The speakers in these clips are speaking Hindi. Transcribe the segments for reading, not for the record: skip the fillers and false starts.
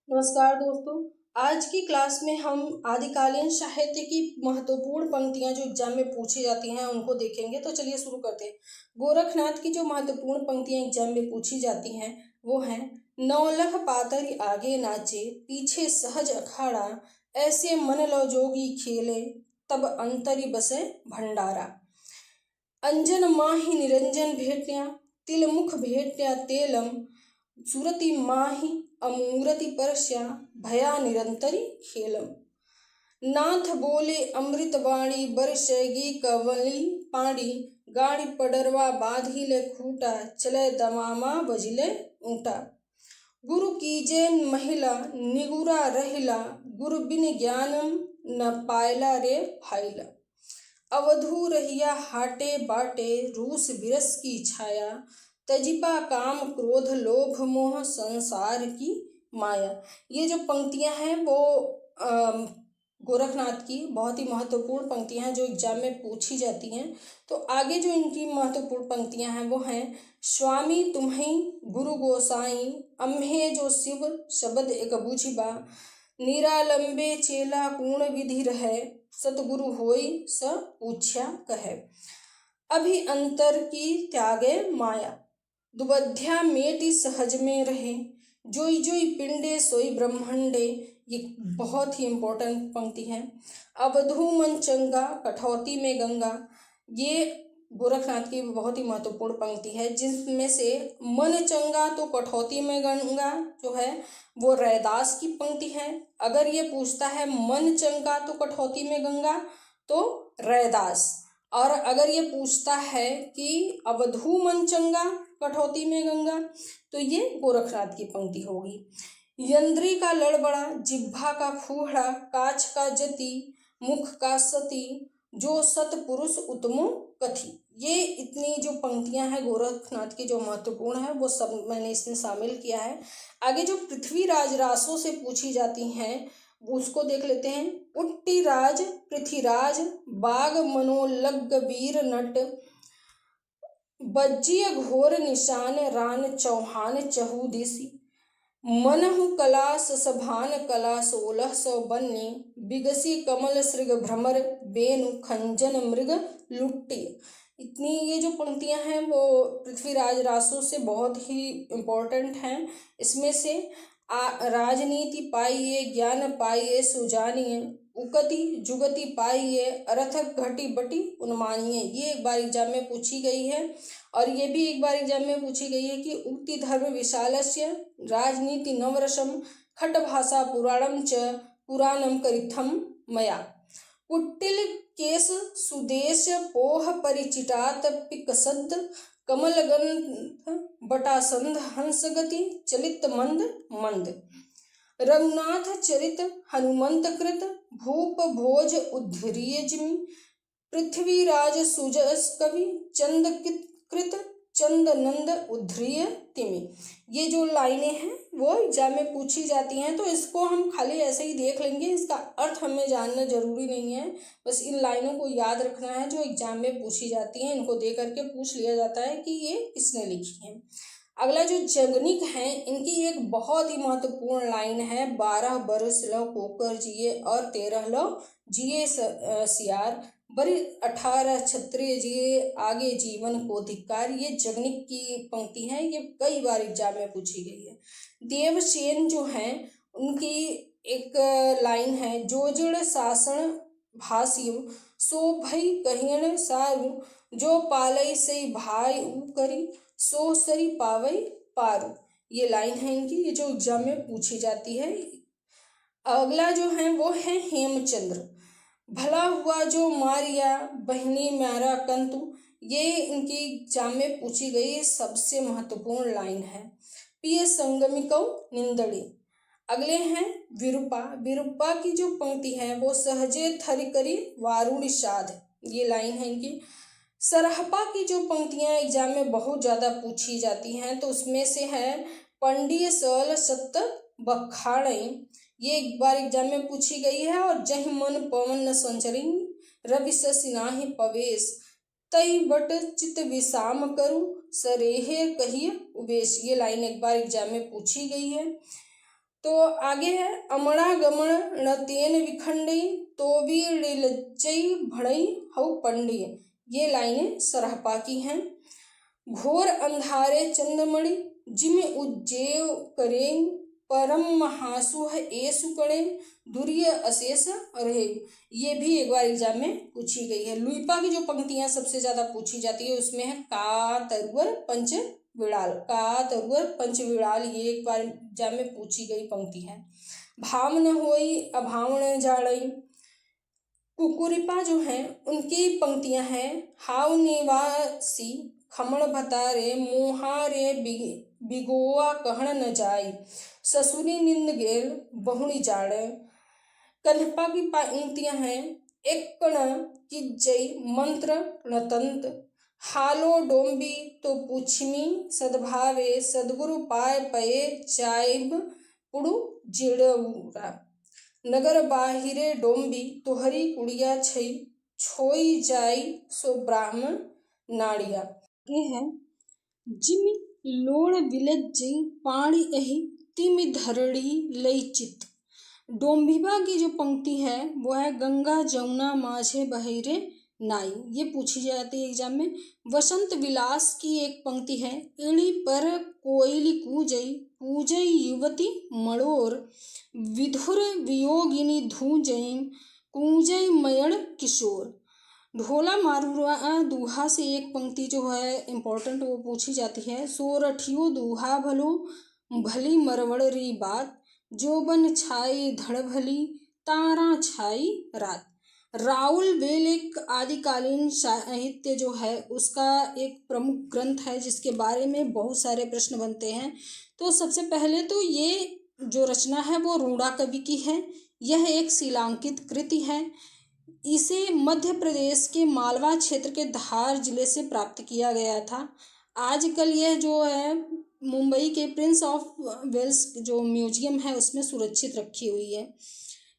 नमस्कार दोस्तों। आज की क्लास में हम आदिकालीन साहित्य की महत्वपूर्ण पंक्तियां जो एग्जाम में पूछी जाती हैं उनको देखेंगे। तो चलिए शुरू करते हैं। गोरखनाथ की जो महत्वपूर्ण पंक्तियां एग्जाम में पूछी जाती हैं वो हैं, नौलख पातरी आगे नाचे पीछे सहज अखाड़ा, ऐसे मन लो जोगी खेले तब अंतरी बसे भंडारा। अंजन माही निरंजन भेट्या तिल मुख भेट्या तेलम, सुरति माही अमूरति परस्या भया निरंतरी खेलम। नाथ बोले अमृत वाणी बरसैगी कवली पाणी, गाड़ी पडरवा बाधिले खूटा चले दमामा बजिले ऊँटा। गुरु कीजे महिला निगुरा रहिला, गुरु बिन ज्ञानम न पायला रे फाइला। अवधू रहिया हाटे बाटे रूस बिरस की छाया, तजिपा काम क्रोध लोभ मोह संसार की माया। ये जो पंक्तियां हैं वो गोरखनाथ की बहुत ही महत्वपूर्ण पंक्तियां हैं जो एग्जाम में पूछी जाती हैं। तो आगे जो इनकी महत्वपूर्ण पंक्तियां हैं वो हैं, स्वामी तुम्हीं गुरु गोसाई अम्हे जो शिव शब्द एक बुझिबा, निरालंबे चेला पूर्ण विधि रहे, सतगुरु होई स पूछ्या कहे। अभी अंतर की त्यागे माया, दुबध्या मेटि सहज में रहे, जोई जोई पिंडे सोई ब्रह्मंडे। ये बहुत ही इम्पोर्टेंट पंक्ति है। अवधू मन चंगा कठौती में गंगा, ये गोरखनाथ की बहुत ही महत्वपूर्ण पंक्ति है, जिसमें से मन चंगा तो कठौती में गंगा जो है वो रैदास की पंक्ति है। अगर ये पूछता है मन चंगा तो कठौती में गंगा तो रैदास, और अगर ये पूछता है कि अवधू मन चंगा कठौती में गंगा तो ये गोरखनाथ की पंक्ति होगी। यंद्री का लड़बड़ा जिह्वा का फूहड़ा, काछ का जति मुख का सती, जो सतपुरुष उत्तमो कथी। ये इतनी जो पंक्तियां हैं गोरखनाथ की जो महत्वपूर्ण है वो सब मैंने इसमें शामिल किया है। आगे जो पृथ्वीराज रासों से पूछी जाती हैं उसको देख लेते हैं। उट्टी राज पृथ्वीराज बाग मनोलग वीर नट, बज्जिय घोर निशान रान चौहान चहु दिसी, मनहु कला सभान कला 1600 बन्नी, बिगसी कमल श्रृग भ्रमर बेनु खंजन मृग लुट्टी। इतनी ये जो पंक्तियां हैं वो पृथ्वीराज रासों से बहुत ही इम्पोर्टेंट हैं। इसमें से राजनीति पाइये ज्ञान पाइये सुजानिए, उकति जुगति पाइये अरथक घटी बटी उन्मानिए। ये एक बार एग्जाम में पूछी गई है। और ये भी एक बार एग्जाम में पूछी गई है कि उक्ति धर्म विशालस्य राजनीति नवरसम, खट भाषा पुराणम च पुराणम करिथम मया, कुटिल केश सुदेश पोह परिचिटात पिकसद, कमलगंध बटासंध हंसगति चलित मंद मंद, रघुनाथ चरित हनुमंत कृत भूप भोज उद्धरिय जिमि, पृथ्वीराज सुजस कवि चंद कृत चंद नंद उद्धरिय तिमि। ये जो लाइनें हैं वो एग्जाम में पूछी जाती हैं, तो इसको हम खाली ऐसे ही देख लेंगे, इसका अर्थ हमें जानना जरूरी नहीं है। बस इन लाइनों को याद रखना है जो एग्जाम में पूछी जाती हैं। इनको दे करके पूछ लिया जाता है कि ये किसने लिखी है। अगला जो जगनिक है इनकी एक बहुत ही महत्वपूर्ण लाइन है, 12 बरस लो कोकर जिए और 13 लो जिए सियार, बड़ी 18 क्षत्रिय जिए आगे जीवन को धिक्कार। ये जगनिक की पंक्ति है, ये कई बार एग्जाम में पूछी गई है। देवसेन जो हैं उनकी एक लाइन है, जोजड़ शासन भाषियों सो भई कहियन सारू, जो पालई से भाई ऊ करी सो सरी पावई पारू। ये लाइन है इनकी, ये जो एग्जाम में पूछी जाती है। अगला जो है वो है हेमचंद्र, भला हुआ जो मारिया बहनी म्यारा कंतु। ये इनकी एग्जाम में पूछी गई सबसे महत्वपूर्ण लाइन है। पिय संगमिकौ निंदड़ी। अगले हैं विरूपा, विरूपा की जो पंक्ति है वो सहजे थरि करी वारुणी साध। ये लाइन है इनकी। सरहपा की जो पंक्तियां एग्जाम में बहुत ज्यादा पूछी जाती हैं तो उसमें से है, पंडिय सल सत्त बखाड़ई। ये एक बार एग्जाम में पूछी गई है। और जहि मन पवन न संचरी रवि सिनाहि पवेश, तई बट चित विषाम करू, सरेहे कहिए उवेश। ये लाइन एक बार एग्जाम में पूछी गई है। तो आगे है अमड़ा गमण न तेन विखंडई तो भी लज्जई भड़ई हऊ पंडई। ये लाइनें सरहपा की हैं। घोर अंधारे चंद्रमणि जिम उज्जेव करें परम महासु है एसु कड़े दुर्य अशेष रहे। ये भी एक बार एग्जाम में पूछी गई है। लुइपा की जो पंक्तियां सबसे ज्यादा पूछी जाती है उसमें है का तरुवर पंच विड़ाल। का तरुवर पंच विड़ाल ये एक बार एग्जाम में पूछी गई पंक्ति है। भाव न होई अभावण जाड़ई। कुकुरिपा जो है उनकी पंक्तियां हैं हाव निवासी खमण भतारे मोहारे बिगोआ कहण न जाई ससुरी निंद गेल बहुणी जाड़। कन्हपा की पंक्तियां हैं एक कण की जय मंत्र नतंत हालो डोंबी तो पूछमी सद्भावे सदगुरु पाए पये चाइब पुड़ु जिड़ऊरा। नगर बाहिरे डोंबी तोहरी कुड़िया छई छोई जाई सो ब्राह्मण नाड़िया। ये है जिमि लोड़ विलज्जई पाणी एहि तिमि धरड़ी लई चित। डोंबिबा की जो पंक्ति है वो है गंगा जमुना माझे बहिरे नाई। ये पूछी जाती है एग्जाम में। वसंत विलास की एक पंक्ति है इड़ी पर कोयली कूजई पूजई युवती मड़ोर विधुर वियोगिनी धूजई कूजई मयण किशोर। ढोला मारुआ दूहा से एक पंक्ति जो है इम्पोर्टेंट वो पूछी जाती है सोरठियो दूहा भलो भली मरवड़ री बात जोबन छाई धड़ भली तारा छाई रात। राउल बेल एक आदिकालीन साहित्य जो है उसका एक प्रमुख ग्रंथ है जिसके बारे में बहुत सारे प्रश्न बनते हैं। तो सबसे पहले तो ये जो रचना है वो रूड़ा कवि की है। यह एक शिलांकित कृति है। इसे मध्य प्रदेश के मालवा क्षेत्र के धार जिले से प्राप्त किया गया था। आजकल यह जो है मुंबई के प्रिंस ऑफ वेल्स जो म्यूजियम है उसमें सुरक्षित रखी हुई है।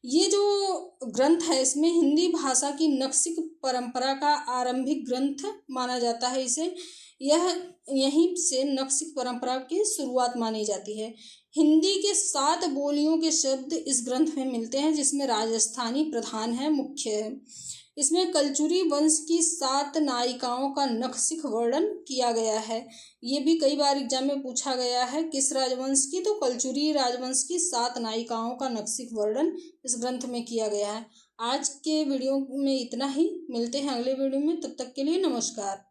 ये जो ग्रंथ है इसमें हिंदी भाषा की नक्सिक परंपरा का आरंभिक ग्रंथ माना जाता है इसे। यह यहीं से नक्सिक परंपरा की शुरुआत मानी जाती है। हिंदी के 7 बोलियों के शब्द इस ग्रंथ में मिलते हैं जिसमें राजस्थानी प्रधान है मुख्य है। इसमें कलचुरी वंश की 7 नायिकाओं का नक्सिक वर्णन किया गया है। ये भी कई बार एग्जाम में पूछा गया है किस राजवंश की, तो कलचुरी राजवंश की 7 नायिकाओं का नक्सिक वर्णन इस ग्रंथ में किया गया है। आज के वीडियो में इतना ही। मिलते हैं अगले वीडियो में, तब तक के लिए नमस्कार।